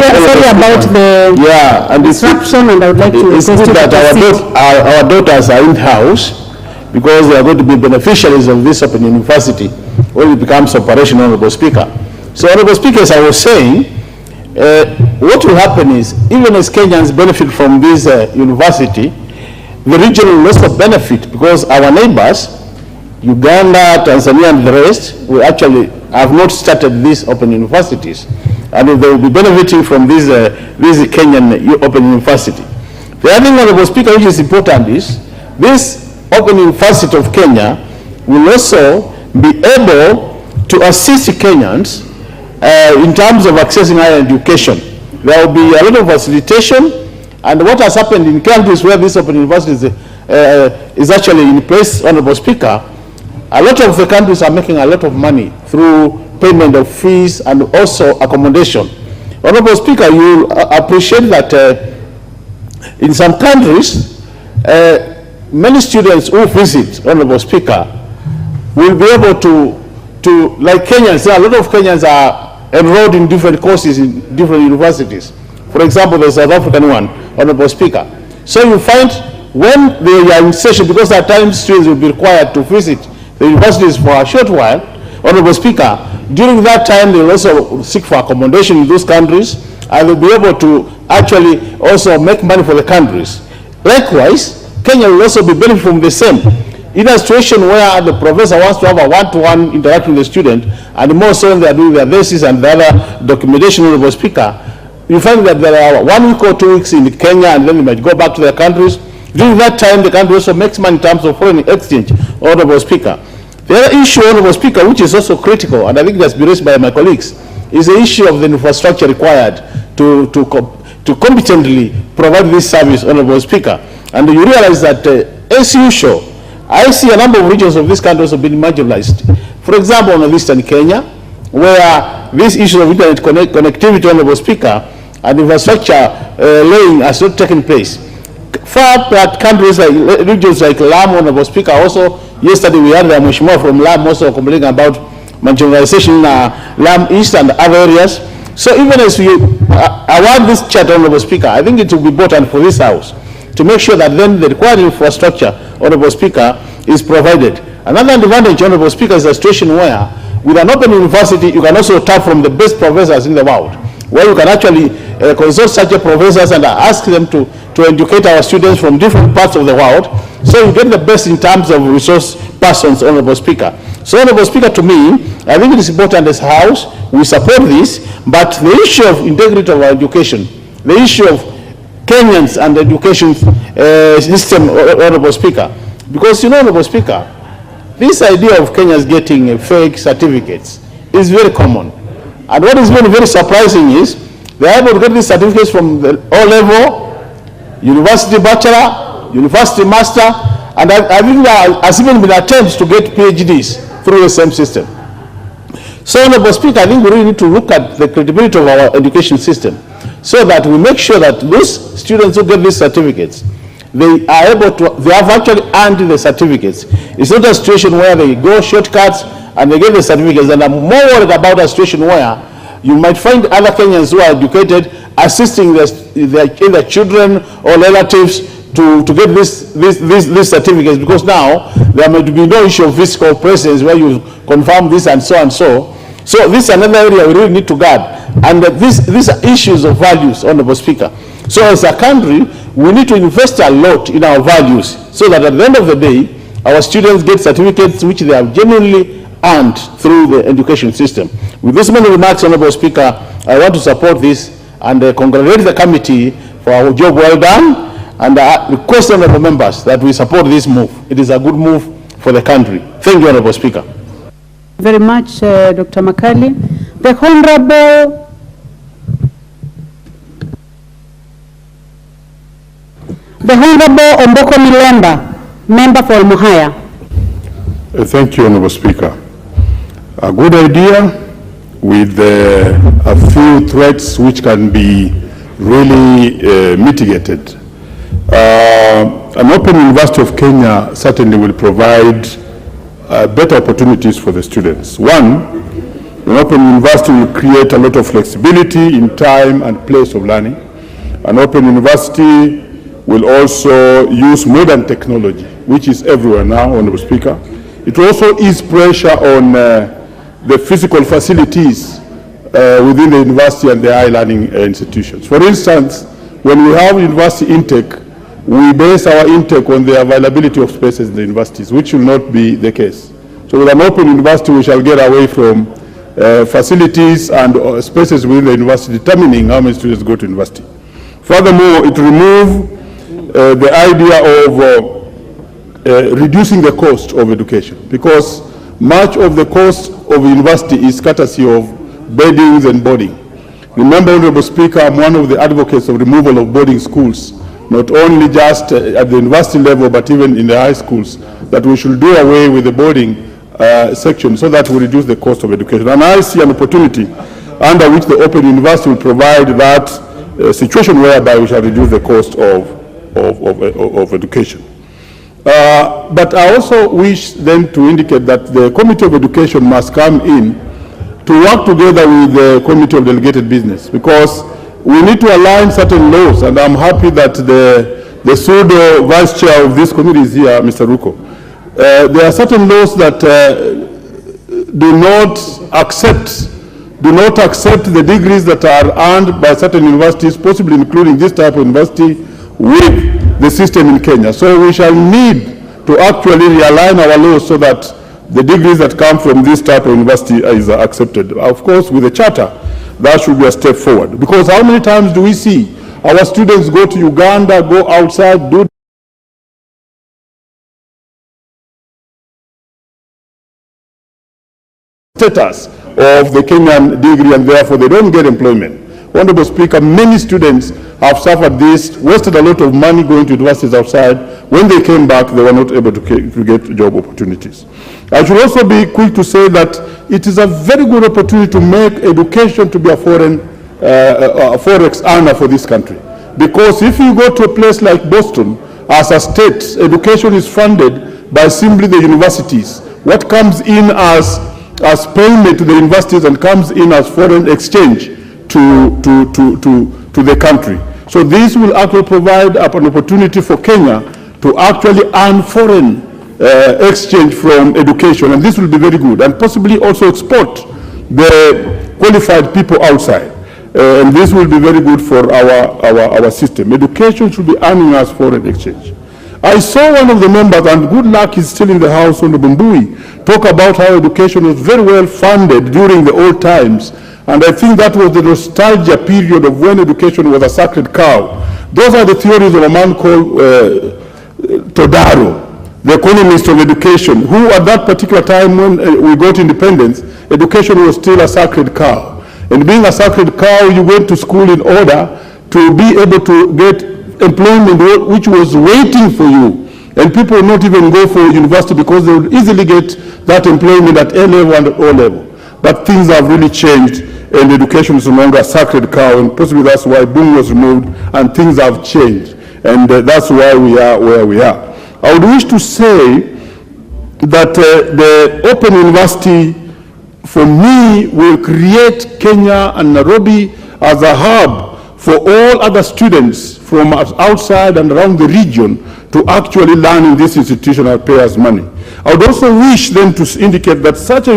sorry about the disruption, and I would like to it's good that our daughters are in-house, because they are going to be beneficiaries of this Open University when it becomes operational, Honorable Speaker. So, Honorable Speaker, as I was saying, what will happen is, even as Kenyans benefit from this university, the region will also benefit, because our neighbors, Uganda, Tanzania, and the rest, will actually have not started these open universities, and they will be benefiting from this Kenyan Open University. The other thing, Honorable Speaker, which is important is, this Open University of Kenya will also be able to assist Kenyans in terms of accessing higher education. There will be a lot of facilitation, and what has happened in countries where this Open University is actually in place, Honorable Speaker, a lot of the countries are making a lot of money through payment of fees and also accommodation. Honorable Speaker, you appreciate that in some countries, many students who visit, Honorable Speaker, will be able to like Kenyans, a lot of Kenyans are enrolled in different courses in different universities. For example, the South African one, Honorable Speaker. So you find when they are in session, because at times students will be required to visit the universities for a short while, Honorable Speaker, during that time they will also seek for accommodation in those countries, and they'll be able to actually also make money for the countries. Likewise, Kenya will also be benefiting from the same. In a situation where the professor wants to have a one-to-one interaction with the student, and more so when they are doing their thesis and the other documentation, Honorable Speaker, you find that there are 1 week or 2 weeks in Kenya, and then they might go back to their countries. During that time, the country also makes money in terms of foreign exchange, Honorable Speaker. The other issue, Honorable Speaker, which is also critical, and I think that's been raised by my colleagues, is the issue of the infrastructure required to competently provide this service, Honorable Speaker. And you realize that, as usual, I see a number of regions of this country also being marginalized. For example, in Eastern Kenya, where this issue of internet connectivity, Honorable Speaker, and infrastructure laying has not taken place. Far that countries like regions like Lamu, Honorable Speaker, also yesterday we had the Mheshimiwa from Lamu also complaining about marginalization in Lamu East and other areas. So even as we award this charter, Honorable Speaker, I think it will be important for this House to make sure that then the required infrastructure, Honorable Speaker, is provided. Another advantage, Honorable Speaker, is a situation where with an open university, you can also tap from the best professors in the world, where you can actually consult such professors and ask them to educate our students from different parts of the world, so you get the best in terms of resource persons, Honorable Speaker. So, Honorable Speaker, to me, I think it is important as House, we support this, but the issue of integrity of our education, the issue of Kenyans and the education system, Honorable Speaker, because, you know, Honorable Speaker, this idea of Kenyans getting fake certificates is very common. And what is very, very surprising is they are able to get these certificates from the O-level, university bachelor, university master, and I think there has even been attempts to get PhDs through the same system. So, Honorable Speaker, I think we really need to look at the credibility of our education system so that we make sure that those students who get these certificates, they are able to, they have actually earned the certificates. It's not a situation where they go shortcuts and they get the certificates. And I'm more worried about a situation where you might find other Kenyans who are educated assisting their children or relatives to get these certificates, because now there might be no issue of physical presence where you confirm this and so and so. So this is another area we really need to guard. And these are issues of values, Honorable Speaker. So as a country, we need to invest a lot in our values so that at the end of the day, our students get certificates which they have genuinely earned through the education system. With this many remarks, Honorable Speaker, I want to support this and congratulate the committee for our job well done, and request honorable members that we support this move. It is a good move for the country. Thank you, Honorable Speaker. Very much, Dr. Makali. The Honorable Omboko Milemba, member for Muhaya. Thank you, Honorable Speaker. A good idea with a few threats which can be really mitigated. An open University of Kenya certainly will provide better opportunities for the students. One, An open university will create a lot of flexibility in time and place of learning. An open university will also use modern technology, which is everywhere now, Honorable Speaker. It also ease pressure on the physical facilities within the university and the higher learning institutions. For instance, when we have university intake, we base our intake on the availability of spaces in the universities, which will not be the case. So with an open university, we shall get away from facilities and spaces within the university determining how many students go to university. Furthermore, it removes the idea of reducing the cost of education, because much of the cost of university is courtesy of beddings and boarding. Remember, Honorable Speaker, I'm one of the advocates of removal of boarding schools, not only just at the university level, but even in the high schools, that we should do away with the boarding section so that we reduce the cost of education. And I see an opportunity under which the Open University will provide that situation whereby we shall reduce the cost of education. But I also wish then to indicate that the Committee of Education must come in to work together with the Committee of Delegated Business, because we need to align certain laws, and I'm happy that the pseudo vice chair of this committee is here, Mr. Ruko. There are certain laws that do not accept the degrees that are earned by certain universities, possibly including this type of university, with the system in Kenya. So we shall need to actually realign our laws so that the degrees that come from this type of university is accepted. Of course, with the charter, that should be a step forward. Because how many times do we see our students go to Uganda, go outside, do status of the Kenyan degree, and therefore they don't get employment. Honorable Speaker, many students have suffered this, wasted a lot of money going to universities outside. When they came back, they were not able to get job opportunities. I should also be quick to say that it is a very good opportunity to make education to be a forex earner for this country. Because if you go to a place like Boston, as a state, education is funded by simply the universities. What comes in as payment to the universities and comes in as foreign exchange to the country. So this will actually provide an opportunity for Kenya to actually earn foreign exchange from education, and this will be very good, and possibly also export the qualified people outside. And this will be very good for our system. Education should be earning us foreign exchange. I saw one of the members, and good luck is still in the House, on the Mbui, talk about how education was very well funded during the old times. And I think that was the nostalgia period of when education was a sacred cow. Those are the theories of a man called Todaro, the economist of education, who at that particular time when we got independence, education was still a sacred cow. And being a sacred cow, you went to school in order to be able to get employment which was waiting for you. And people would not even go for university because they would easily get that employment at A level and at O level. But things have really changed, and education is no longer a sacred cow, and possibly that's why boom was removed and things have changed. And that's why we are where we are. I would wish to say that the Open University, for me, will create Kenya and Nairobi as a hub for all other students from outside and around the region to actually learn in this institution and pay us money. I would also wish then to indicate that such a